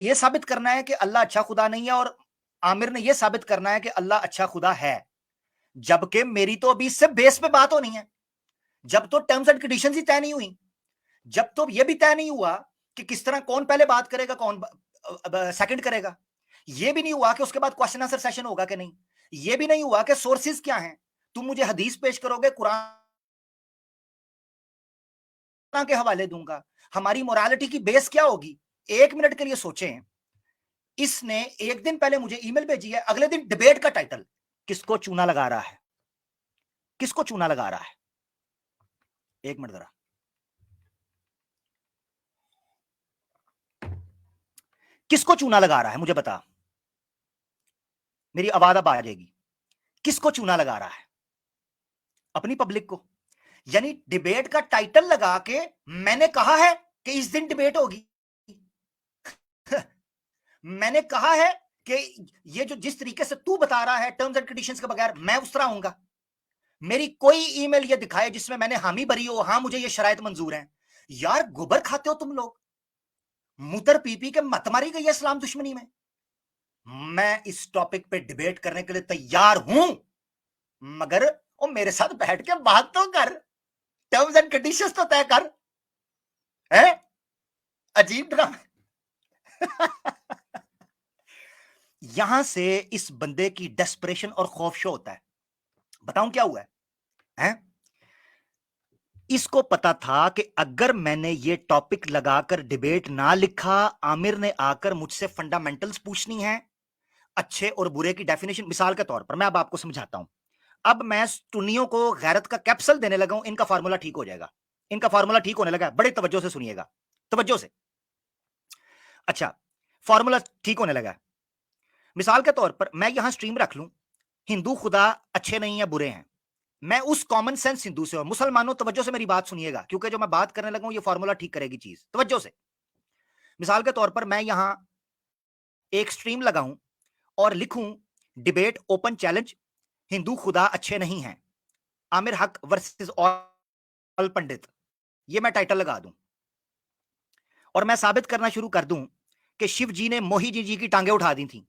ये साबित करना है कि अल्लाह अच्छा खुदा नहीं है, और आमिर ने ये साबित करना है कि अल्लाह अच्छा खुदा है, जबकि मेरी तो अभी इससे बेस पे बात होनी है। जब तो टर्म्स एंड कंडीशंस ही तय नहीं हुई, जब तो ये भी तय नहीं हुआ कि किस तरह, कौन पहले बात करेगा, कौन सेकंड करेगा, ये भी नहीं हुआ कि उसके बाद क्वेश्चन आंसर सेशन होगा कि नहीं, ये भी नहीं हुआ कि सोर्सेज क्या हैं। तुम मुझे हदीस पेश करोगे, कुरान के हवाले दूंगा, हमारी मोरालिटी की बेस क्या होगी? एक मिनट के लिए सोचें। इसने एक दिन पहले मुझे ईमेल भेजी है, अगले दिन डिबेट का टाइटल। किसको चूना लगा रहा है? किसको चूना लगा रहा है? एक मिनट जरा, किसको चूना लगा रहा है मुझे बता। मेरी आवाज अब आ जाएगी। किसको चूना लगा रहा है? अपनी पब्लिक को। यानी डिबेट का टाइटल लगा के मैंने कहा है कि इस दिन डिबेट होगी। मैंने कहा है कि ये जो जिस तरीके से तू बता रहा है टर्म्स एंड कंडीशंस के बगैर, मैं उस तरह आऊंगा। मेरी कोई ईमेल ये दिखाए जिसमें मैंने हामी भरी हो, हाँ मुझे ये शराइत मंजूर है। यार गोबर खाते हो तुम लोग, मुतर पी पी के मत मारी गई है इस्लाम दुश्मनी में। मैं इस टॉपिक पे डिबेट करने के लिए तैयार हूं, मगर वो मेरे साथ बैठ के बात तो कर, टर्म्स एंड कंडीशंस तो तय कर। है अजीब ड्रामा। यहां से इस बंदे की डेस्परेशन और खौफ शो होता है। बताऊं क्या हुआ है? इसको पता था कि अगर मैंने ये टॉपिक लगाकर डिबेट ना लिखा, आमिर ने आकर मुझसे फंडामेंटल्स पूछनी है, अच्छे और बुरे की डेफिनेशन। मिसाल के तौर पर मैं अब आपको समझाता हूं। अब मैं टुनियों को गैरत का कैप्सूल देने लगा हूं, इनका फार्मूला ठीक हो जाएगा। इनका फार्मूला ठीक होने लगा है, बड़े तवज्जो से सुनिएगा, तवज्जो से। अच्छा, फार्मूला ठीक होने लगा है। मिसाल के तौर पर मैं यहां स्ट्रीम रख लूं, हिंदू खुदा अच्छे नहीं है, बुरे हैं। मैं उस कॉमन सेंस हिंदू से, और मुसलमानों तवज्जो से मेरी बात सुनिएगा, क्योंकि जो मैं बात करने लगा हूं ये फार्मूला ठीक करेगी चीज, तवज्जो से। मिसाल के तौर पर मैं यहां एक स्ट्रीम लगाऊं और लिखूं डिबेट ओपन चैलेंज, हिंदू खुदा अच्छे नहीं हैं, आमिर हक वर्सेस ऑल पंडित, ये मैं टाइटल लगा दूं, और मैं साबित करना शुरू कर दूं कि शिव जी ने मोही जी की टांगे उठा दी थी,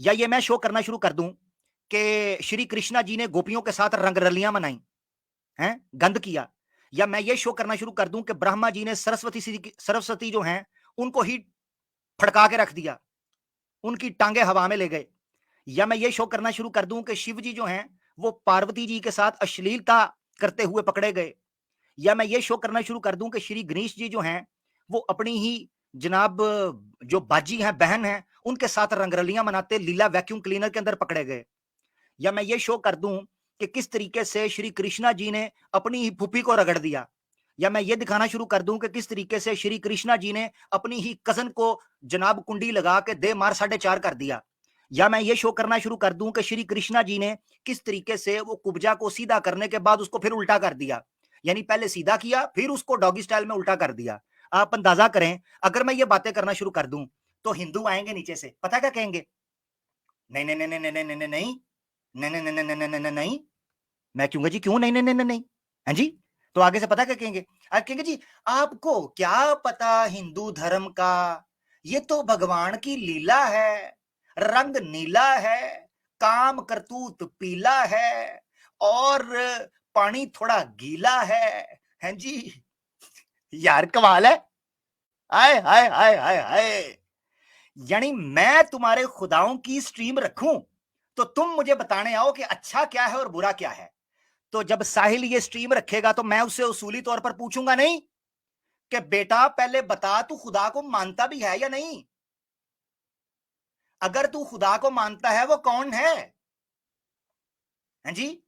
या ये मैं शो करना शुरू कर दूं कि श्री कृष्णा जी ने गोपियों के साथ रंगरलियां मनाई हैं, गंद किया, या मैं ये शो करना शुरू कर दूं कि ब्रह्मा जी ने सरस्वती जो हैं उनको ही फड़का के रख दिया, उनकी टांगे हवा में ले गए, या मैं ये शो करना शुरू कर दूं कि शिव जी जो हैं वो पार्वती जी के साथ अश्लीलता करते हुए पकड़े गए, या मैं ये शो करना शुरू कर दूं कि श्री गणेश जी जो हैं वो अपनी ही जनाब जो बाजी हैं, बहन हैं, उनके साथ रंगरलियां मनाते लीला वैक्यूम क्लीनर के अंदर पकड़े गए, या मैं ये शो कर दूं कि किस तरीके से श्री कृष्णा जी ने अपनी ही फूफी को रगड़ दिया, या मैं ये दिखाना शुरू कर दूं कि किस तरीके से श्री कृष्णा जी ने अपनी ही कजन को जनाब कुंडी लगा के दे मार 4.5 कर दिया, या मैं ये शो करना शुरू कर दूं कि श्री कृष्णा जी ने किस तरीके से वो कुब्जा को सीधा करने के बाद उसको फिर उल्टा कर दिया, यानी पहले सीधा किया फिर उसको डॉगी स्टाइल में उल्टा कर दिया। आप अंदाजा करें, अगर मैं ये बातें करना शुरू कर दूं तो हिंदू आएंगे नीचे से, पता क्या कहेंगे? नहीं नहीं नहीं नहीं नहीं नहीं नहीं नहीं नहीं नहीं नहीं नहीं नहीं नहीं नहीं। मैं कहूंगा जी क्यों नहीं नहीं नहीं नहीं? हैं जी? तो आगे से पता क्या कहेंगे? आज कहेंगे जी आपको क्या पता हिंदू धर्म का, ये तो भगवान की लीला है, रंग नीला है, काम करतूत पीला है, और पानी थोड़ा गीला है जी। यार कमाल है। हाय हाय हाय हाय हाय। यानी मैं तुम्हारे खुदाओं की स्ट्रीम रखूं तो तुम मुझे बताने आओ कि अच्छा क्या है और बुरा क्या है। तो जब साहिल ये स्ट्रीम रखेगा तो मैं उससे उसूली तौर पर पूछूंगा नहीं कि बेटा पहले बता तू खुदा को मानता भी है या नहीं? अगर तू खुदा को मानता है वो कौन है जी?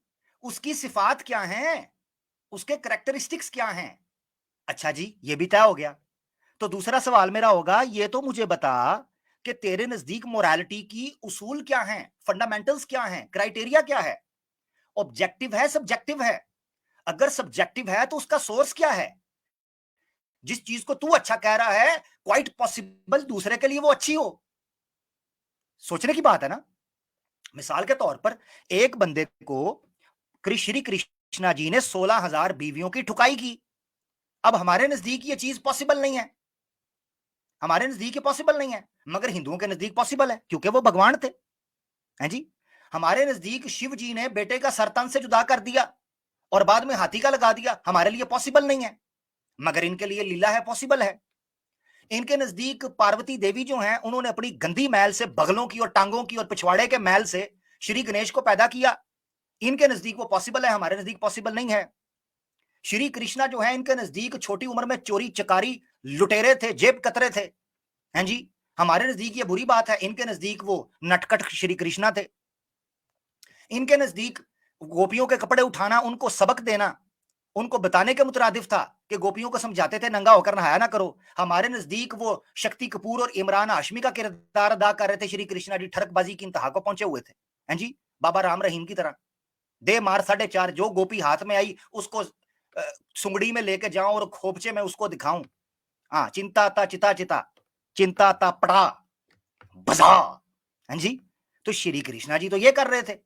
उसकी सिफात क्या है, उसके करेक्टरिस्टिक्स क्या हैं? अच्छा जी, ये भी तय हो गया। तो दूसरा सवाल मेरा होगा, ये तो मुझे बता कि तेरे नजदीक मोरालिटी की उसूल क्या हैं, फंडामेंटल्स क्या हैं, क्राइटेरिया क्या है? ऑब्जेक्टिव है, सब्जेक्टिव है? अगर सब्जेक्टिव है तो उसका सोर्स क्या है? जिस चीज को तू अच्छा कह रहा है क्वाइट पॉसिबल दूसरे के लिए वो अच्छी हो। सोचने की बात है ना। मिसाल के तौर पर एक बंदे को श्री कृष्णा जी ने 16,000 बीवियों की ठुकाई की। अब हमारे नजदीक ये चीज पॉसिबल नहीं है, हमारे नजदीक ये पॉसिबल नहीं है, मगर हिंदुओं के नजदीक पॉसिबल है क्योंकि वो भगवान थे, हैं जी। हमारे नजदीक शिव जी ने बेटे का सर तन से जुदा कर दिया और बाद में हाथी का लगा दिया, हमारे लिए पॉसिबल नहीं है, मगर इनके लिए लीला है, पॉसिबल है। इनके नजदीक पार्वती देवी जो हैं, उन्होंने अपनी गंदी मैल से, बगलों की और टांगों की और पिछवाड़े के मैल से श्री गणेश को पैदा किया, इनके नजदीक वो पॉसिबल है, हमारे नजदीक पॉसिबल नहीं है। श्री कृष्णा जो है, इनके नजदीक छोटी उम्र में चोरी चकारी लुटेरे थे, जेब कतरे थे, हैं जी। हमारे नजदीक ये बुरी बात है, इनके नजदीक वो नटखट श्री कृष्णा थे। इनके नजदीक गोपियों के कपड़े उठाना, उनको सबक देना, उनको बताने के मुतरादिफ था कि गोपियों को समझाते थे नंगा होकर नहाया ना करो। हमारे नजदीक वो शक्ति कपूर और इमरान हाशमी का किरदार अदा कर रहे थे श्री कृष्णा जी, ठरकबाजी की इंतहा को पहुंचे हुए थे, हैं जी, बाबा राम रहीम की तरह। दे मार 4.5, जो गोपी हाथ में आई उसको सुंगड़ी में लेके जाऊं और खोपचे में उसको दिखाऊं। हाँ, चिंता ता चिता चिता, चिंता ता पड़ा बजा, हैं जी। तो श्री कृष्णा जी तो ये कर रहे थे।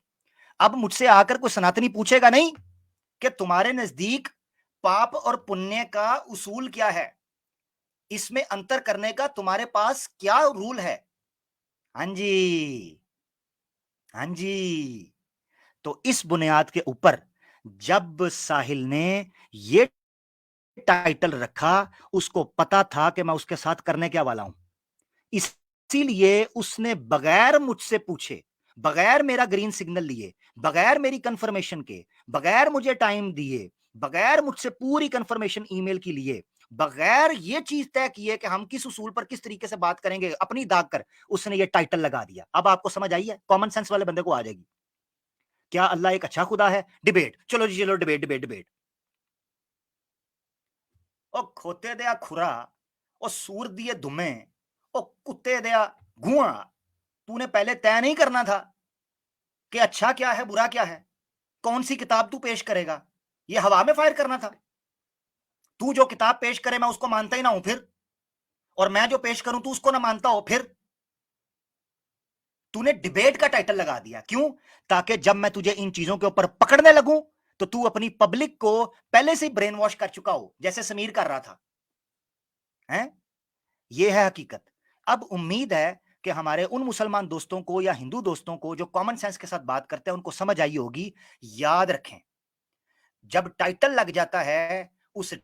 अब मुझसे आकर कोई सनातनी पूछेगा नहीं कि तुम्हारे नजदीक पाप और पुण्य का उसूल क्या है, इसमें अंतर करने का तुम्हारे पास क्या रूल है। हाँ जी, हाँ जी। तो इस बुनियाद के ऊपर जब साहिल ने ये टाइटल रखा, उसको पता था कि मैं उसके साथ करने क्या वाला हूं, इसीलिए उसने बगैर मुझसे पूछे, बगैर मेरा ग्रीन सिग्नल लिए, बगैर मेरी कंफर्मेशन के, बगैर मुझे टाइम दिए, बगैर मुझसे पूरी कंफर्मेशन ईमेल की लिए, बगैर ये चीज तय किए कि हम किस उसूल पर किस तरीके से बात करेंगे, अपनी दाग कर उसने ये टाइटल लगा दिया। अब आपको समझ आई है, कॉमन सेंस वाले बंदे को आ जाएगी। क्या अल्लाह एक अच्छा खुदा है? डिबेट, चलो जी चलो, डिबेट डिबेट डिबेट। ओ खोते दिया खुरा, ओ सूर दिए दुमे, ओ कुत्ते दिया गुआ, तूने पहले तय नहीं करना था कि अच्छा क्या है बुरा क्या है, कौन सी किताब तू पेश करेगा? ये हवा में फायर करना था। तू जो किताब पेश करे मैं उसको मानता ही ना हूं फिर, और मैं जो पेश करूं तू उसको ना मानता हो फिर। तूने डिबेट का टाइटल लगा दिया, क्यों? ताकि जब मैं तुझे इन चीजों के ऊपर पकड़ने लगूं तो तू अपनी पब्लिक को पहले से ही ब्रेन वॉश कर चुका हो, जैसे समीर कर रहा था, हैं? ये है हकीकत। अब उम्मीद है कि हमारे उन मुसलमान दोस्तों को या हिंदू दोस्तों को जो कॉमन सेंस के साथ बात करते हैं उनको समझ आई होगी। याद रखें, जब टाइटल लग जाता है, उस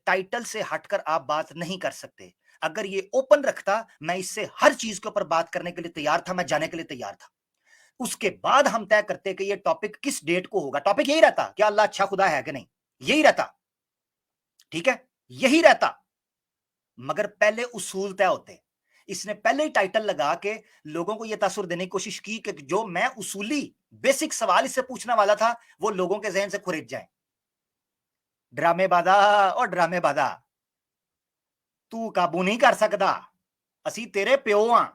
टाइटल से हटकर आप बात नहीं कर सकते। अगर ये ओपन रखता, मैं इससे हर चीज के ऊपर बात करने के लिए तैयार था, मैं जाने के लिए तैयार था। उसके बाद हम तय करते कि ये टॉपिक किस डेट को होगा। टॉपिक यही रहता, क्या अल्लाह अच्छा खुदा है कि नहीं, यही रहता, ठीक है, यही रहता। मगर पहले उसूल तय होते। इसने पहले ही टाइटल लगा के लोगों को यह तासुर देने की कोशिश की कि जो मैं उसूली बेसिक सवाल इससे पूछने वाला था वो लोगों के जहन से खुरेद जाए। ड्रामेबाजा और ड्रामेबाजा, तू काबू नहीं कर सकता, असी तेरे प्यो हां,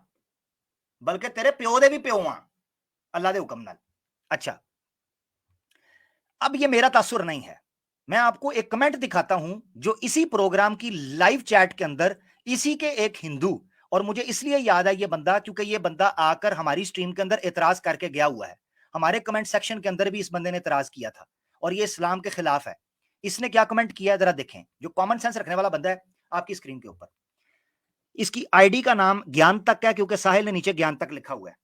बल्कि तेरे प्यो दे भी प्यो हां, अल्लाह दे हुक्म नाल। अच्छा, अब ये मेरा तासुर नहीं है, मैं आपको एक कमेंट दिखाता हूं जो इसी प्रोग्राम की लाइव चैट के अंदर इसी के एक हिंदू, और मुझे इसलिए याद है ये बंदा क्योंकि ये बंदा आकर हमारी स्ट्रीम के अंदर एतराज करके गया हुआ है। हमारे कमेंट सेक्शन के अंदर भी इस बंदे ने एतराज किया था और ये इस्लाम के खिलाफ है। इसने क्या कमेंट किया है जरा देखें, जो कॉमन सेंस रखने वाला बंदा है आपकी स्क्रीन के ऊपर। इसकी आईडी का नाम ज्ञान तक है क्योंकि साहिल ने नीचे ज्ञान तक लिखा हुआ है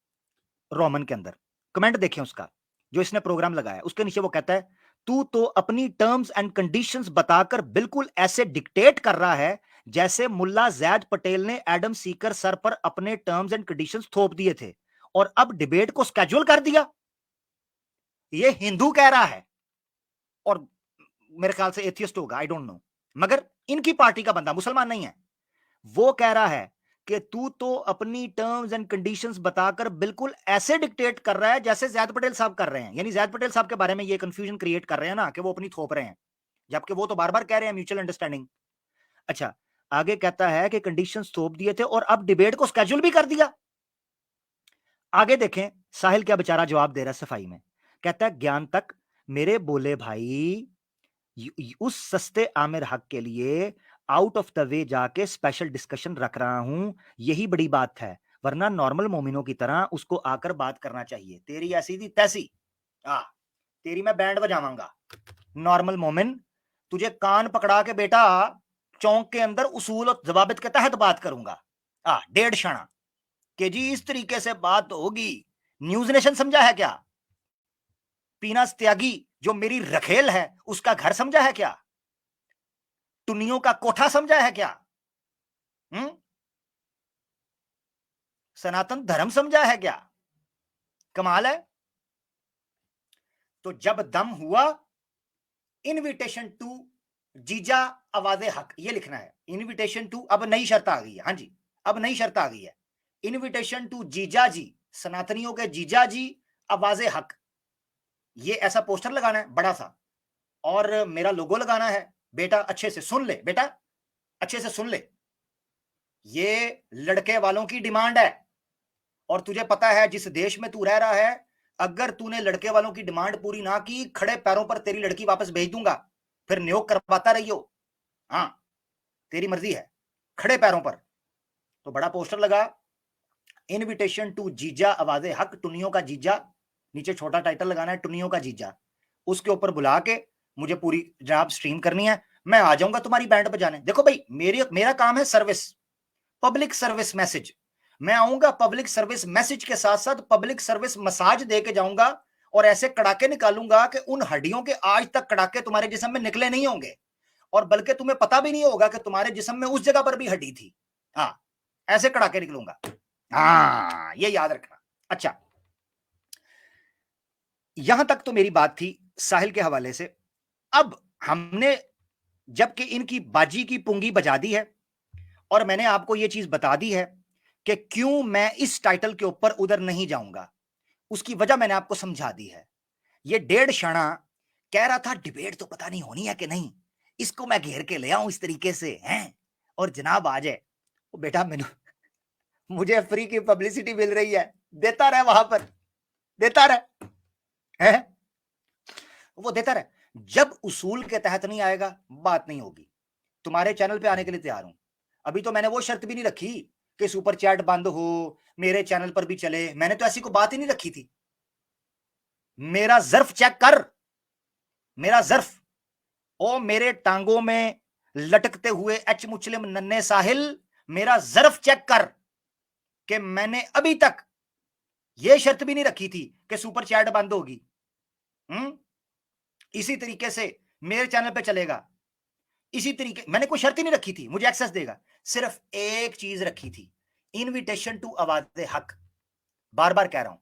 रोमन के अंदर। कमेंट देखें उसका, जो इसने प्रोग्राम लगाया उसके नीचे वो कहता है, तू तो अपनी टर्म्स एंड कंडीशंस बताकर बिल्कुल ऐसे डिक्टेट कर रहा है जैसे मुल्ला जैद पटेल ने एडम सीकर सर पर अपने टर्म्स एंड कंडीशंस थोप दिए थे और अब डिबेट को स्केड्यूल कर दिया। ये हिंदू कह रहा है और मेरे ख्याल से एथियस्ट होगा, आई डोंट नो, मगर इनकी पार्टी का बंदा, मुसलमान नहीं है। वो कह रहा है कि तू तो अपनी टर्म्स एंड कंडीशंस बताकर बिल्कुल ऐसे डिक्टेट कर रहा है जैसे जैद पटेल साहब कर रहे हैं। यानी जैद पटेल साहब के बारे में ये कंफ्यूजन क्रिएट कर रहे हैं ना कि वो अपनी थोप रहे हैं, जबकि वो तो बार बार कह रहे हैं म्यूचुअल अंडरस्टैंडिंग। अच्छा, आगे कहता है कि कंडीशंस थोप दिए थे और अब डिबेट को स्केड्यूल भी कर दिया। आगे देखें साहिल क्या बेचारा जवाब दे रहा है सफाई में। कहता है, ज्ञान तक मेरे बोले भाई, उस सस्ते आमिर हक के लिए आउट ऑफ द वे जाके स्पेशल डिस्कशन रख रहा हूं, यही बड़ी बात है, वरना नॉर्मल मोमिनों की तरह उसको आकर बात करना चाहिए। तेरी ऐसी थी तैसी, आ तेरी मैं बैंड बजावांगा। नॉर्मल मोमिन, तुझे कान पकड़ा के बेटा चौक के अंदर उसूल और जवाबित के तहत बात करूंगा। डेढ़ क्षणा कि जी इस तरीके से बात होगी। न्यूज नेशन समझा है क्या? पीनास त्यागी जो मेरी रखेल है उसका घर समझा है क्या? टुनियों का कोठा समझा है क्या? सनातन धर्म समझा है क्या? कमाल है। तो जब दम हुआ, इनविटेशन टू जीजा आवाज़े हक, ये लिखना है। इनविटेशन टू, अब नई शर्त आ गई है। हाँ जी, अब नई शर्त आ गई है। इनविटेशन टू जीजा जी, सनातनियों के जीजा जी आवाज़े हक, ये ऐसा पोस्टर लगाना है बड़ा सा, और मेरा लोगो लगाना है। बेटा अच्छे से सुन ले, बेटा अच्छे से सुन ले, ये लड़के वालों की डिमांड है। और तुझे पता है जिस देश में तू रह रहा है, अगर तूने लड़के वालों की डिमांड पूरी ना की, खड़े पैरों पर तेरी लड़की वापस भेज दूंगा, फिर नियोग करवाता रहियो। हाँ, तेरी मर्जी है, खड़े पैरों पर। तो बड़ा पोस्टर लगा, इनविटेशन टू जीजा आवाज़े हक, टुनियों का जीजा, नीचे छोटा टाइटल लगाना है, टुनियों का जीजा। उसके ऊपर बुला के मुझे पूरी जनाब स्ट्रीम करनी है, मैं आ जाऊंगा तुम्हारी बैंड बजाने। देखो भाई, मेरा काम है सर्विस, पब्लिक सर्विस मैसेज। मैं आऊंगा पब्लिक सर्विस मैसेज के साथ साथ पब्लिक सर्विस मसाज दे के जाऊंगा, और ऐसे कड़ाके निकालूंगा कि उन हड्डियों के आज तक कड़ाके तुम्हारे जिस्म में निकले नहीं होंगे, और बल्कि तुम्हें पता भी नहीं होगा कि तुम्हारे जिस्म में उस जगह पर भी हड्डी थी। हाँ, ऐसे कड़ाके निकलूंगा। हाँ, ये याद रखना। अच्छा, यहां तक तो मेरी बात थी साहिल के हवाले से। अब हमने जबकि इनकी बाजी की पुंगी बजा दी है, और मैंने आपको यह चीज बता दी है कि क्यों मैं इस टाइटल के ऊपर उधर नहीं जाऊंगा, उसकी वजह मैंने आपको समझा दी है। ये डेढ़ क्षणा कह रहा था डिबेट तो पता नहीं होनी है कि नहीं, इसको मैं घेर के ले आऊं इस तरीके से हैं, और जनाब आ जाए। वो बेटा मैंने, मुझे फ्री की पब्लिसिटी मिल रही है, देता रहे वहां पर, देता रहे है, वो देता रहे। जब उसूल के तहत नहीं आएगा, बात नहीं होगी। तुम्हारे चैनल पे आने के लिए तैयार हूं। अभी तो मैंने वो शर्त भी नहीं रखी कि सुपर चैट बंद हो, मेरे चैनल पर भी चले, मैंने तो ऐसी कोई बात ही नहीं रखी थी। मेरा जर्फ चेक कर, मेरा जर्फ, ओ मेरे टांगों में लटकते हुए एच मुस्लिम नन्हे साहिल, मेरा जर्फ चेक कर कि मैंने अभी तक यह शर्त भी नहीं रखी थी कि सुपर चैट बंद होगी। इसी तरीके से मेरे चैनल पे चलेगा, इसी तरीके, मैंने कोई शर्त ही नहीं रखी थी, मुझे एक्सेस देगा। सिर्फ एक चीज रखी थी, इनविटेशन टू आवाज़े हक, बार बार कह रहा हूं,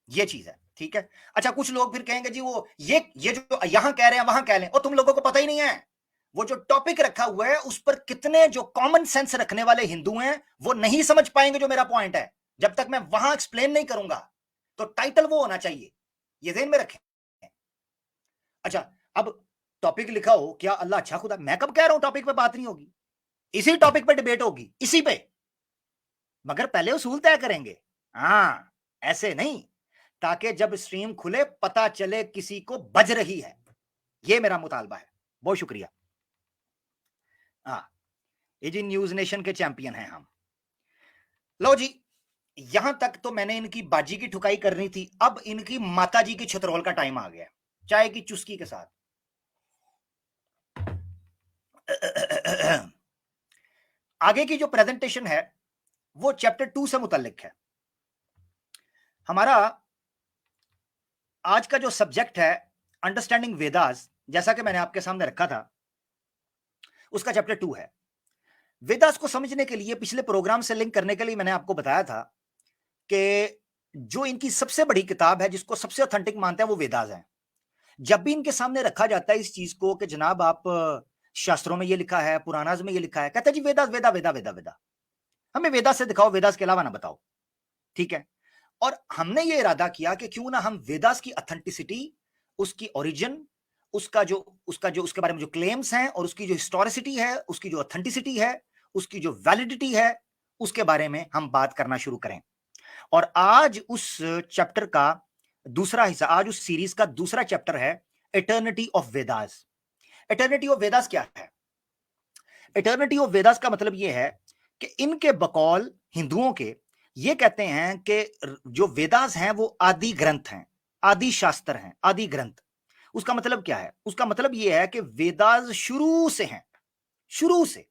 ये चीज है। ठीक है। अच्छा, कुछ लोग फिर कहेंगे जी वो ये जो यहां कह रहे हैं वहां कह लें, और तुम लोगों को पता ही नहीं है वो जो टॉपिक रखा हुआ है उस पर कितने जो कॉमन सेंस रखने वाले हिंदू हैं वो नहीं समझ पाएंगे जो मेरा पॉइंट है, जब तक मैं वहां एक्सप्लेन नहीं करूंगा। तो टाइटल वो होना चाहिए, ये ध्यान में रखें। अच्छा, अब टॉपिक लिखा हो क्या, अल्लाह अच्छा खुदा, मैं कब कह रहा हूं टॉपिक पे बात नहीं होगी, इसी टॉपिक पे डिबेट होगी, इसी पे, मगर पहले उसूल तय करेंगे। हाँ, ऐसे नहीं, ताकि जब स्ट्रीम खुले पता चले किसी को बज रही है। ये मेरा मुतालबा है। बहुत शुक्रिया। हाँ, ये जी न्यूज नेशन के चैंपियन हैं हम। लो जी, यहां तक तो मैंने इनकी बाजी की ठुकाई करनी थी, अब इनकी माता जी की छतरोल का टाइम आ गया, चाय की चुस्की के साथ। आगे की जो प्रेजेंटेशन है वो चैप्टर 2 से मुताल्लिक है। हमारा आज का जो सब्जेक्ट है अंडरस्टैंडिंग वेदास, जैसा कि मैंने आपके सामने रखा था, उसका चैप्टर 2 है। वेदास को समझने के लिए, पिछले प्रोग्राम से लिंक करने के लिए मैंने आपको बताया था कि जो इनकी सबसे बड़ी किताब है, जिसको सबसे ऑथेंटिक मानते हैं, वो वेदास है। जब भी इनके सामने रखा जाता है इस चीज को कि जनाब आप शास्त्रों में ये लिखा है, पुराणाज में ये लिखा है, कहते हैं जी वेदास, वेदा वेदा वेदा वेदा, हमें वेदास से दिखाओ, वेदास के अलावा ना बताओ। ठीक है। और हमने ये इरादा किया कि क्यों ना हम वेदास की ऑथेंटिसिटी, उसकी ओरिजिन, उसका जो उसके बारे में जो क्लेम्स हैं, और उसकी जो हिस्टोरिसिटी है, उसकी जो ऑथेंटिसिटी है, उसकी जो वैलिडिटी है, उसके बारे में हम बात करना शुरू करें। और आज उस चैप्टर का दूसरा हिस्सा, आज उस सीरीज का दूसरा चैप्टर है eternity of Vedas. Eternity of Vedas क्या है? इटर्निटी ऑफ वेदास का मतलब यह है कि इनके बकौल, हिंदुओं के, ये कहते हैं कि जो वेदास हैं वो आदि ग्रंथ हैं, आदि शास्त्र हैं, आदि ग्रंथ। उसका मतलब क्या है? उसका मतलब यह है कि वेदास शुरू से हैं, शुरू से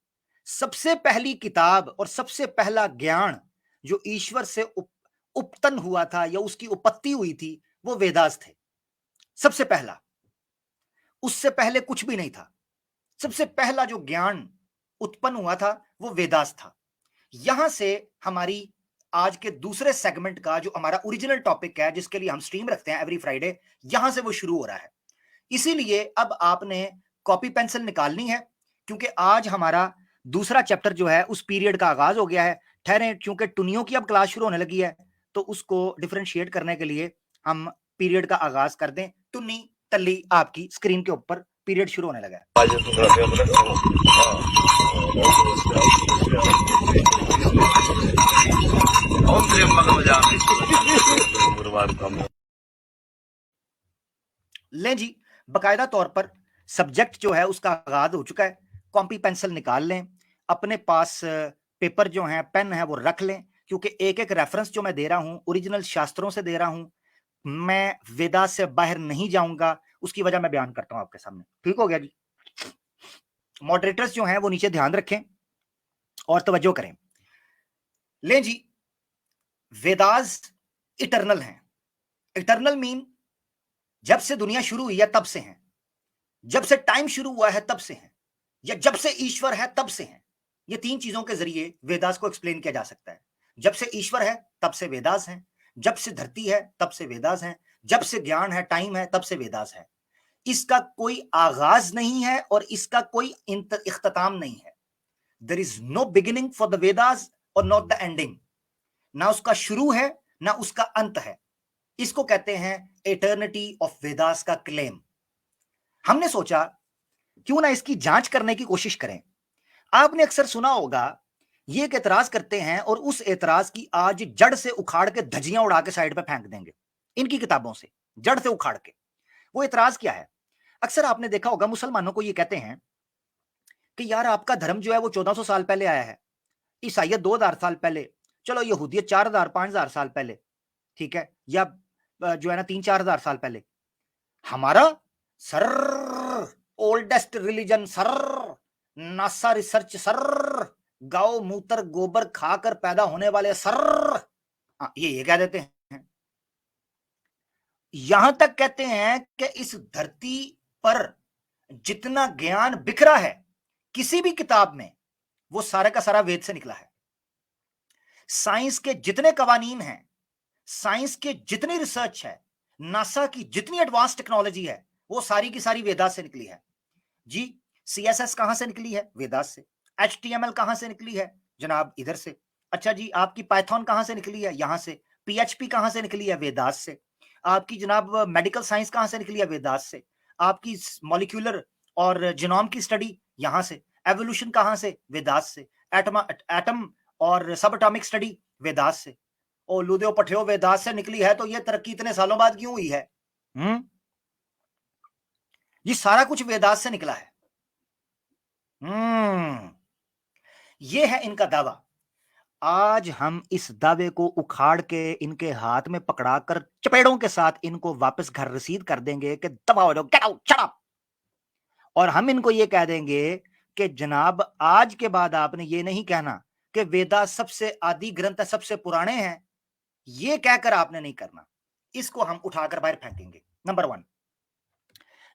सबसे पहली किताब और सबसे पहला ज्ञान जो ईश्वर से उपतन हुआ था या उसकी उपत्ति हुई थी, वो वेदास थे। सबसे पहला, उससे पहले कुछ भी नहीं था। सबसे पहला जो ज्ञान उत्पन्न हुआ था वो वेदास था। यहां से हमारी आज के दूसरे सेगमेंट का जो हमारा ओरिजिनल टॉपिक है, जिसके लिए हम स्ट्रीम रखते हैं एवरी फ्राइडे, यहां से वो शुरू हो रहा है। इसीलिए अब आपने कॉपी पेंसिल निकालनी है, क्योंकि आज हमारा दूसरा चैप्टर जो है उस पीरियड का आगाज हो गया है। ठहरे, क्योंकि टुनियों की अब क्लास शुरू होने लगी है, तो उसको डिफरेंशिएट करने के लिए हम पीरियड का आगाज कर दें। टुन्नी तल्ली आपकी स्क्रीन के ऊपर पीरियड शुरू होने लगा है। लें जी, बकायदा तौर पर सब्जेक्ट जो है उसका आगाज हो चुका है। कॉपी पेंसिल निकाल लें, अपने पास पेपर जो है, पेन है, वो रख लें, क्योंकि एक एक रेफरेंस जो मैं दे रहा हूं ओरिजिनल शास्त्रों से दे रहा हूं। मैं वेदास से बाहर नहीं जाऊंगा, उसकी वजह मैं बयान करता हूं आपके सामने। ठीक हो गया जी। मॉडरेटर्स जो हैं वो नीचे ध्यान रखें और तवज्जो करें। लें जी, वेदास इटर्नल हैं। इटर्नल मीन जब से दुनिया शुरू हुई है तब से हैं, जब से टाइम शुरू हुआ है तब से हैं, या जब से ईश्वर है तब से हैं। ये तीन चीजों के जरिए वेदास को एक्सप्लेन किया जा सकता है। जब से ईश्वर है तब से वेदास हैं, जब से धरती है तब से वेदास हैं, जब से ज्ञान है, टाइम है, तब से वेदास है। इसका कोई आगाज नहीं है और इसका कोई इख्तिताम नहीं है। There is no beginning for the Vedas और नॉट द एंडिंग। ना उसका शुरू है ना उसका अंत है। इसको कहते हैं एटर्निटी ऑफ वेदास का क्लेम। हमने सोचा क्यों ना इसकी जांच करने की कोशिश करें। आपने अक्सर सुना होगा, ये एक एतराज करते हैं और उस एतराज की आज जड़ से उखाड़ के धजियां उड़ा के साइड पे फेंक देंगे, इनकी किताबों से जड़ से उखाड़ के। वो एतराज क्या है? अक्सर आपने देखा होगा मुसलमानों को ये कहते हैं कि यार आपका धर्म जो है वो 1400 साल पहले आया है, ईसाइयत 2000 साल पहले, चलो यहूदियत 4000 5000 साल पहले, ठीक है, या जो है ना 3-4 हजार साल पहले। हमारा sir oldest religion sir, NASA research sir, गाओ मूत्र गोबर खाकर पैदा होने वाले सर, ये कह देते हैं। यहां तक कहते हैं कि इस धरती पर जितना ज्ञान बिखरा है किसी भी किताब में, वो सारा का सारा वेद से निकला है। साइंस के जितने कवानीन हैं, साइंस के जितनी रिसर्च है, नासा की जितनी एडवांस टेक्नोलॉजी है, वो सारी की सारी वेदास से निकली है जी। सीएसएस कहां से निकली है? वेदास से। एचटीएमएल कहां से निकली है? जनाब इधर से। अच्छा जी, आपकी पाइथन कहां से निकली है? यहां से। पीएचपी कहां से निकली है? वेदास से। आपकी जनाब मेडिकल साइंस कहां से निकली है? वेदास से। आपकी मॉलिक्यूलर और जीनोम की स्टडी यहां से। एवोल्यूशन कहां से? वेदास से। एटम और सब एटॉमिक स्टडी वेदास से। ओ लुदेओ पठेओ, वेदास से निकली है तो ये तरक्की इतने सालों बाद क्यों हुई है? ये सारा कुछ वेदास से निकला है। ये है इनका दावा। आज हम इस दावे को उखाड़ के इनके हाथ में पकड़ाकर चपेड़ों के साथ इनको वापस घर रसीद कर देंगे कि दबाओ जाओ, गेट आउट, शट अप। और हम इनको ये कह देंगे कि जनाब आज के बाद आपने ये नहीं कहना कि वेदा सबसे आदि ग्रंथ है, सबसे पुराने हैं, ये कहकर आपने नहीं करना। इसको हम उठाकर बाहर फेंकेंगे, नंबर 1।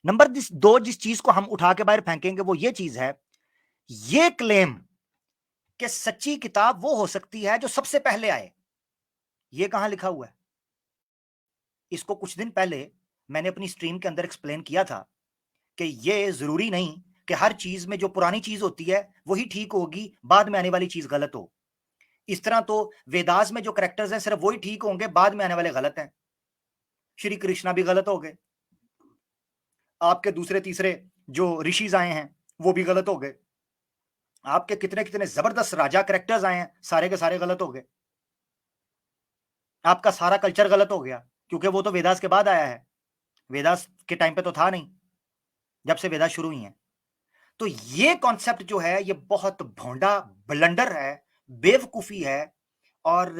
नंबर 2, जिस चीज को हम उठा के बाहर फेंकेंगे वो ये चीज है, ये क्लेम कि सच्ची किताब वो हो सकती है जो सबसे पहले आए। ये कहां लिखा हुआ है? इसको कुछ दिन पहले मैंने अपनी स्ट्रीम के अंदर एक्सप्लेन किया था कि ये जरूरी नहीं कि हर चीज में जो पुरानी चीज होती है वही ठीक होगी, बाद में आने वाली चीज गलत हो। इस तरह तो वेदास में जो करेक्टर्स हैं सिर्फ वही ठीक होंगे, बाद में आने वाले गलत हैं। श्री कृष्णा भी गलत हो गए, आपके दूसरे तीसरे जो ऋषिज आए हैं वो भी गलत हो गए, आपके कितने कितने जबरदस्त राजा करेक्टर्स आए हैं, सारे के सारे गलत हो गए। आपका सारा कल्चर गलत हो गया, क्योंकि वो तो वेदास के बाद आया है, वेदास के टाइम पे तो था नहीं, जब से वेदास शुरू हुई हैं। तो ये कॉन्सेप्ट जो है ये बहुत भोंडा ब्लंडर है, बेवकूफी है और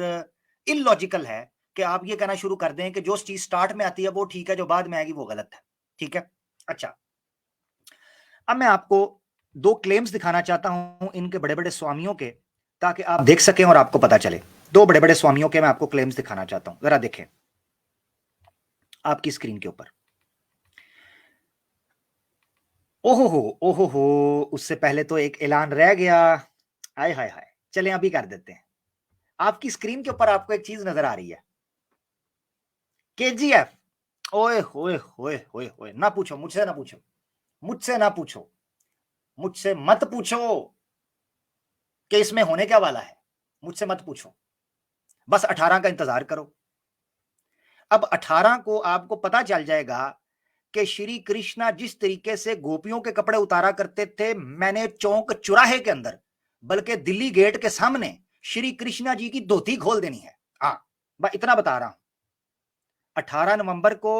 इलॉजिकल है कि आप ये कहना शुरू कर दें कि जो चीज स्टार्ट में आती है वो ठीक है, जो बाद में आएगी वो गलत है। ठीक है, अच्छा, अब मैं आपको दो क्लेम्स दिखाना चाहता हूं इनके बड़े बड़े स्वामियों के, ताकि आप देख सकें और आपको पता चले। दो बड़े बड़े स्वामियों के मैं आपको क्लेम्स दिखाना चाहता हूं, जरा देखें आपकी स्क्रीन के ऊपर। ओहो हो, उससे पहले तो एक ऐलान रह गया। हाय हाय हाय, चलें अभी कर देते हैं। आपकी स्क्रीन के ऊपर आपको एक चीज नजर आ रही है, केजीएफ। ओए होए होए होए होए, ना पूछो, मुझसे ना पूछो, मुझसे ना पूछो, मुझसे मत पूछो कि इसमें होने क्या वाला है। मुझसे मत पूछो, बस 18 का इंतजार करो। अब 18 को आपको पता चल जाएगा कि श्री कृष्णा जिस तरीके से गोपियों के कपड़े उतारा करते थे, मैंने चौक चौराहे के अंदर, बल्कि दिल्ली गेट के सामने श्री कृष्णा जी की धोती खोल देनी है। हाँ, मैं इतना बता रहा हूं। 18 नवंबर को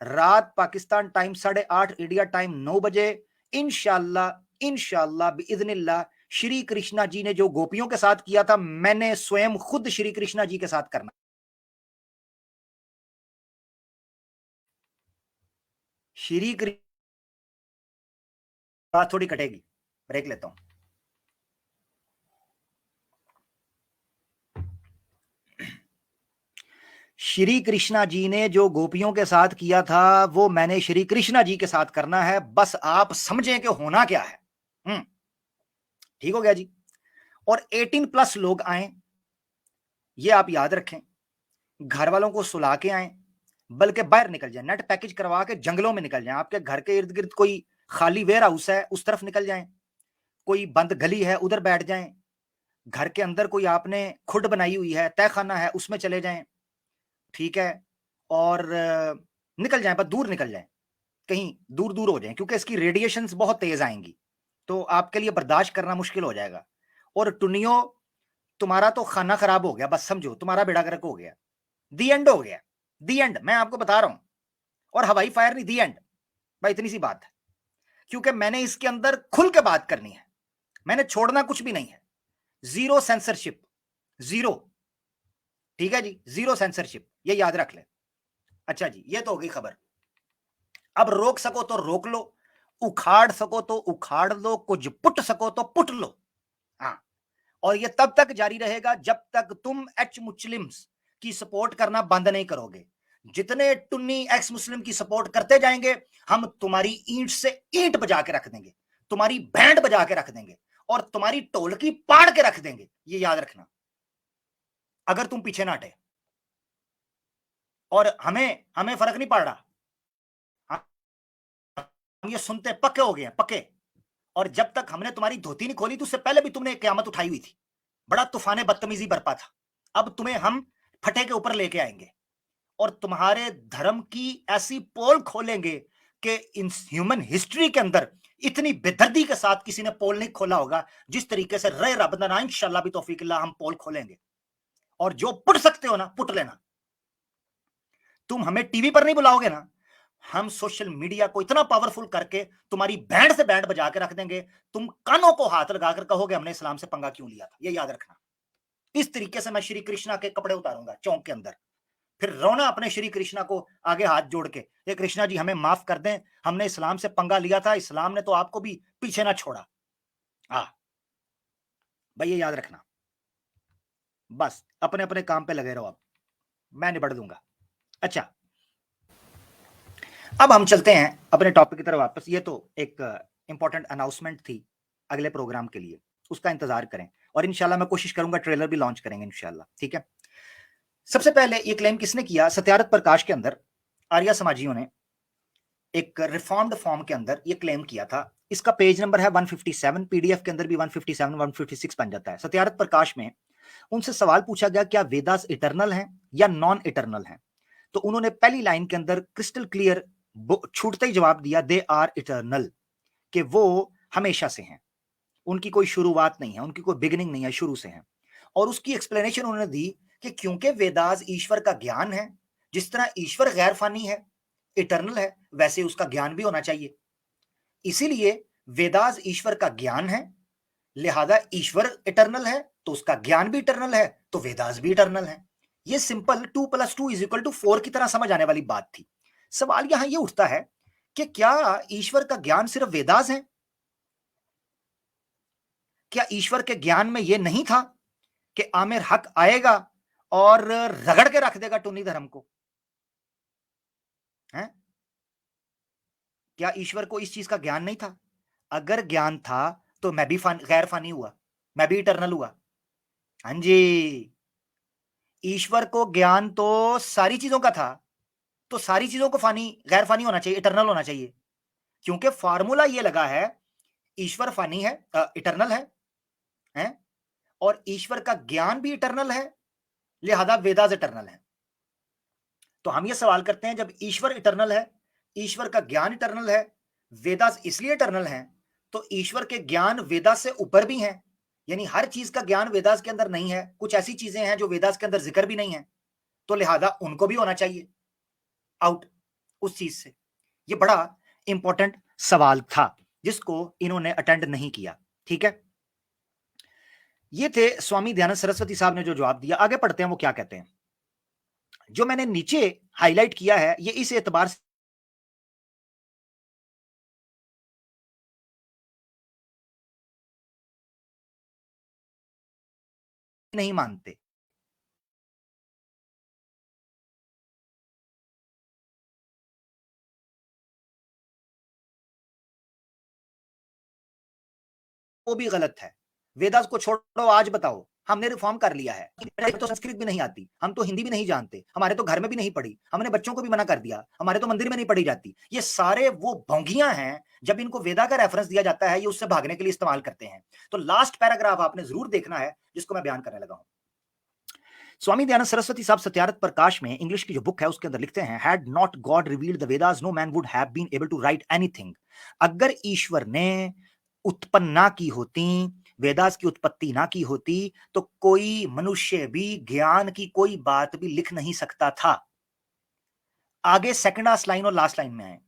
रात पाकिस्तान टाइम 8:30, इंडिया टाइम 9 बजे, इंशाल्लाह इंशाल्लाह बिइज़्निल्लाह, श्री कृष्णा जी ने जो गोपियों के साथ किया था, मैंने स्वयं खुद श्री कृष्णा जी के साथ करना। श्री कृष्ण बात थोड़ी कटेगी, ब्रेक लेता हूं। श्री कृष्णा जी ने जो गोपियों के साथ किया था, वो मैंने श्री कृष्णा जी के साथ करना है। बस आप समझें कि होना क्या है। ठीक हो गया जी। और 18 प्लस लोग आए, ये आप याद रखें। घर वालों को सुला के आए, बल्कि बाहर निकल जाए, नेट पैकेज करवा के जंगलों में निकल जाए। आपके घर के इर्द गिर्द कोई खाली वेयर हाउस है, उस तरफ निकल जाएं। कोई बंद गली है, उधर बैठ जाएं। घर के अंदर कोई आपने खुड बनाई हुई है, तहखाना है, उसमें चले जाएं। ठीक है, और निकल जाएं, बस दूर निकल जाएं, कहीं दूर दूर हो जाएं, क्योंकि इसकी रेडिएशंस बहुत तेज आएंगी, तो आपके लिए बर्दाश्त करना मुश्किल हो जाएगा। और टुनियो, तुम्हारा तो खाना खराब हो गया, बस समझो तुम्हारा बेड़ा गर्क हो गया। दी एंड हो गया, दी एंड, मैं आपको बता रहा हूं। और हवाई फायर नहीं, दी एंड। भाई इतनी सी बात है, क्योंकि मैंने इसके अंदर खुल के बात करनी है, मैंने छोड़ना कुछ भी नहीं है। Zero censorship, zero. ठीक है जी, जीरो सेंसरशिप, ये याद रख ले। अच्छा जी, ये तो हो गई खबर। अब रोक सको तो रोक लो, उखाड़ सको तो उखाड़ लो, कुछ पुट सको तो पुट लो। हाँ, और ये तब तक जारी रहेगा जब तक तुम एच मुस्लिम्स की सपोर्ट करना बंद नहीं करोगे। जितने टुन्नी एक्स मुस्लिम की सपोर्ट करते जाएंगे, हम तुम्हारी ईंट से ईंट बजा के रख देंगे, तुम्हारी बैंड बजा के रख देंगे, और तुम्हारी ढोलकी पाड़ के रख देंगे। ये याद रखना, अगर तुम पीछे ना हटे। और हमें हमें फर्क नहीं पड़ रहा, हम ये सुनते पक्के हो गए हैं, पक्के। और जब तक हमने तुम्हारी धोती नहीं खोली, तो उससे पहले भी तुमने क़यामत उठाई हुई थी, बड़ा तूफान बदतमीजी बरपा था। अब तुम्हें हम फटे के ऊपर लेके आएंगे, और तुम्हारे धर्म की ऐसी पोल खोलेंगे कि इन ह्यूमन हिस्ट्री के अंदर इतनी बेदर्दी के साथ किसी ने पोल नहीं खोला होगा, जिस तरीके से रे रब ना इंशाल्लाह भी तौफीक हम पोल खोलेंगे। और जो पुट सकते हो ना, पुट लेना। तुम हमें टीवी पर नहीं बुलाओगे ना, हम सोशल मीडिया को इतना पावरफुल करके तुम्हारी बैंड से बैंड बजा के रख देंगे। तुम कानों को हाथ लगाकर कहोगे हमने इस्लाम से पंगा क्यों लिया था। ये याद रखना। इस तरीके से मैं श्री कृष्णा के कपड़े उतारूंगा चौक के अंदर, फिर रोना अपने श्री कृष्णा को आगे हाथ जोड़ के, ये कृष्णा जी हमें माफ कर दें, हमने इस्लाम से पंगा लिया था, इस्लाम ने तो आपको भी पीछे ना छोड़ा। हाँ भाई, ये याद रखना। बस अपने अपने काम पे लगे रहो, अब मैं निबड़ दूंगा। अच्छा, अब हम चलते हैं अपने टॉपिक की तरफ वापस। ये तो एक इंपॉर्टेंट अनाउंसमेंट थी अगले प्रोग्राम के लिए, उसका इंतजार करें, और इंशाल्लाह मैं कोशिश करूंगा ट्रेलर भी लॉन्च करेंगे इंशाल्लाह। ठीक है, सबसे पहले ये क्लेम किसने किया? सत्यार्थ प्रकाश के अंदर आर्या समाजियों ने एक रिफॉर्म्ड फॉर्म के अंदर ये क्लेम किया था। इसका पेज नंबर है 157, पीडीएफ के अंदर भी 157 156 बन जाता है। सत्यार्थ प्रकाश में उनसे सवाल पूछा गया, क्या वेदास इटर्नल हैं या नॉन इटर्नल हैं? तो उन्होंने पहली लाइन के अंदर क्रिस्टल क्लियर छूटते ही जवाब दिया, दे आर इटर्नल, कि वो हमेशा से हैं, उनकी कोई शुरुआत नहीं है, उनकी कोई बिगिनिंग नहीं है, शुरू से हैं। और उसकी एक्सप्लेनेशन उन्होंने दी कि क्योंकि वेदास ईश्वर का ज्ञान है, जिस तरह ईश्वर गैर फानी है, इटर्नल है, वैसे उसका ज्ञान भी होना चाहिए। इसीलिए वेदास ईश्वर का ज्ञान है, लिहाजा ईश्वर इटर्नल है तो उसका ज्ञान भी इटर्नल है, तो वेदास भी इटर्नल है। ये सिंपल 2+2=4 की तरह समझ आने वाली बात थी। सवाल यहां ये उठता है कि क्या ईश्वर का ज्ञान सिर्फ वेदास है? क्या ईश्वर के ज्ञान में यह नहीं था कि आमिर हक आएगा और रगड़ के रख देगा टुन्नी धर्म को? है? क्या ईश्वर को इस चीज का ज्ञान नहीं था? अगर ज्ञान था तो मैं भी गैर फानी हुआ, मैं भी इटरनल हुआ। हाँ जी, ईश्वर को ज्ञान तो सारी चीजों का था, तो सारी चीजों को फानी गैर फानी होना चाहिए, इटरनल होना चाहिए, क्योंकि फॉर्मूला ये लगा है ईश्वर फानी है, इटरनल है, और ईश्वर का ज्ञान भी इटरनल है, लिहाजा वेदास इटरनल है। तो हम ये सवाल करते हैं, जब ईश्वर इटरनल है, ईश्वर का ज्ञान इटरनल है, वेदास इसलिए इटरनल है, तो ईश्वर के ज्ञान वेदास से ऊपर भी हैं, यानी हर चीज का ज्ञान वेदास के अंदर नहीं है, कुछ ऐसी चीजें हैं जो वेदास के अंदर जिक्र भी नहीं है, तो लिहाजा उनको भी होना चाहिए आउट उस चीज से। ये बड़ा इंपॉर्टेंट सवाल था जिसको इन्होंने अटेंड नहीं किया। ठीक है, ये थे स्वामी दयानंद सरस्वती साहब ने जो जवाब दिया। आगे पढ़ते हैं वो क्या कहते हैं। जो मैंने नीचे हाईलाइट किया है ये इस एतबार से नहीं मानते। वो भी गलत है। वेदास को छोड़ो, आज बताओ, हमने रिफॉर्म कर लिया है, तो संस्कृत भी नहीं आती, हम तो हिंदी भी नहीं जानते, हमारे तो घर में भी नहीं पढ़ी, हमने बच्चों को भी मना कर दिया, हमारे तो मंदिर में नहीं पढ़ी जाती। ये सारे वो भोंगियां हैं, जब इनको वेदा का रेफरेंस दिया जाता है ये उससे भागने के लिए इस्तेमाल करते हैं। तो लास्ट पैराग्राफ आपने जरूर देखना है जिसको मैं बयान करने लगा हूं। स्वामी दयानंद सरस्वती साहब सत्यार्थ प्रकाश में इंग्लिश की जो बुक है उसके अंदर लिखते हैं, had not God revealed the Vedas no man would have been able to write anything. अगर ईश्वर ने उत्पन्न ना की होती, वेदास की उत्पत्ति ना की होती, तो कोई मनुष्य भी ज्ञान की कोई बात भी लिख नहीं सकता था। आगे सेकंड लाइन और लास्ट लाइन में है,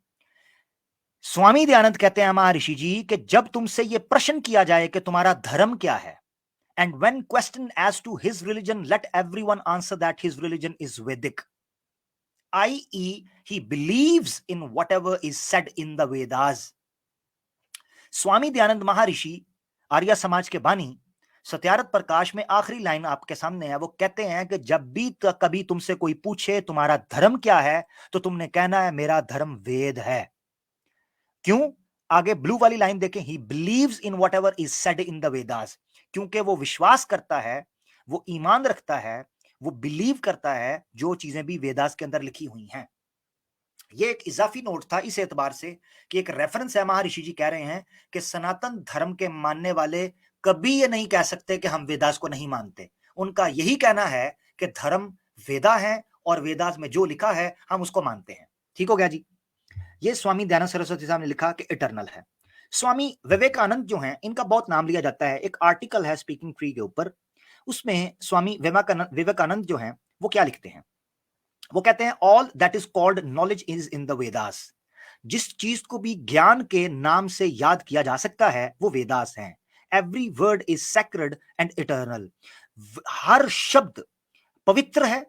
स्वामी दयानंद कहते हैं महर्षि जी कि जब तुमसे यह प्रश्न किया जाए कि तुम्हारा धर्म क्या है, and when questioned as to his religion, let everyone answer that his religion is Vedic, i.e. he believes in whatever is said in the Vedas. Swami Dayanand महर्षि आर्य समाज के बानी सत्यार्थ प्रकाश में आखिरी लाइन आपके सामने है। वो कहते हैं कि जब भी कभी तुमसे कोई पूछे तुम्हारा धर्म क्या है, तो तुमने कहना है मेरा धर्म वेद है। क्यों? आगे ब्लू वाली लाइन देखें, he believes in whatever is said in the Vedas, क्योंकि वो विश्वास करता है, वो ईमान रखता है, वो बिलीव करता है जो चीजें भी वेदास के अंदर लिखी हुई हैं। ये एक इजाफी नोट था इस एतबार से कि एक रेफरेंस है, महर्षि जी कह रहे हैं कि सनातन धर्म के मानने वाले कभी ये नहीं कह सकते कि हम वेदास को नहीं मानते। उनका यही कहना है कि धर्म वेदा है और वेदास में जो लिखा है हम उसको मानते हैं। ठीक हो गया जी। ये स्वामी दयानंद सरस्वती साहब ने लिखा कि इटरनल है। स्वामी विवेकानंद जो हैं इनका बहुत नाम लिया जाता है। एक आर्टिकल है स्पीकिंग ट्री के ऊपर, उसमें स्वामी विवेकानंद जो हैं वो क्या लिखते हैं, वो कहते हैं all that is called knowledge is in the Vedas. जिस चीज को भी ज्ञान के नाम से याद किया जा सकता है वो वेदास है। Every word is sacred and eternal. हर शब्द पवित्र है,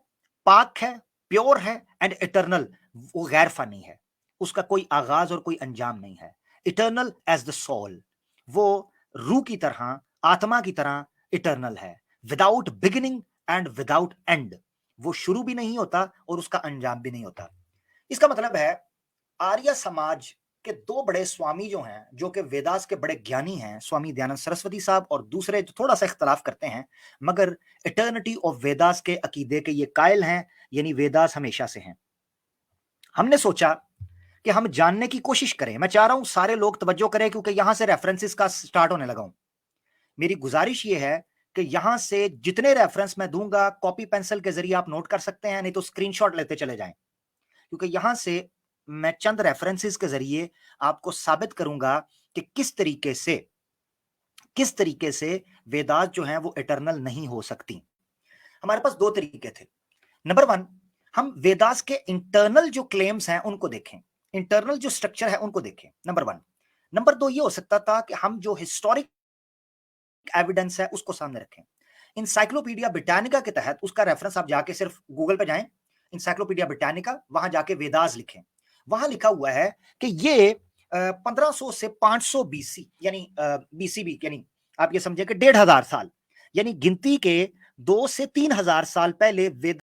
पाक है, प्योर है एंड इटर्नल, वो गैर फानी है, उसका कोई आगाज और कोई अंजाम नहीं है। इटर्नल एज द सोल, वो रूह की तरह, आत्मा की तरह इटर्नल है। Without beginning and without and, वो शुरू भी नहीं होता और उसका अंजाम भी नहीं होता। इसका मतलब है आर्य समाज के दो बड़े स्वामी जो हैं, जो कि वेदास के बड़े ज्ञानी हैं, स्वामी दयानंद सरस्वती साहब और दूसरे जो थोड़ा सा इख्तलाफ करते हैं मगर इटर्निटी ऑफ वेदास के अकीदे के ये कायल हैं, यानी वेदास हमेशा से हैं। हमने सोचा कि हम जानने की कोशिश करें। मैं चाह रहा हूं सारे लोग तवज्जो करें क्योंकि यहां से रेफरेंसेस का स्टार्ट होने लगा हूं। मेरी गुजारिश ये है कि यहां से जितने रेफरेंस मैं दूंगा कॉपी पेंसिल के जरिए आप नोट कर सकते हैं, नहीं तो स्क्रीनशॉट लेते चले जाएं, क्योंकि यहां से मैं चंद रेफरेंसेस के जरिए आपको साबित करूंगा कि किस तरीके से वेदास जो हैं वो इटर्नल नहीं हो सकती। हमारे पास दो तरीके थे। नंबर वन, हम वेदास के इंटरनल जो क्लेम्स हैं उनको देखें, इंटरनल जो स्ट्रक्चर है उनको देखें, नंबर वन। नंबर दो ये हो सकता था कि हम जो हिस्टोरिक एविडेंस है उसको सामने रखें। इंसाइक्लोपीडिया ब्रिटानिका के तहत उसका रेफरेंस आप जाके सिर्फ गूगल पे जाएं, इंसाइक्लोपीडिया ब्रिटानिका, वहां जाके वेदास लिखें। वहां लिखा हुआ है कि ये 1500 से 500 बीसी यानी बीसीबी यानी आप ये समझिए कि 1500 साल, यानी गिनती के 2 से 3000 साल पहले वेद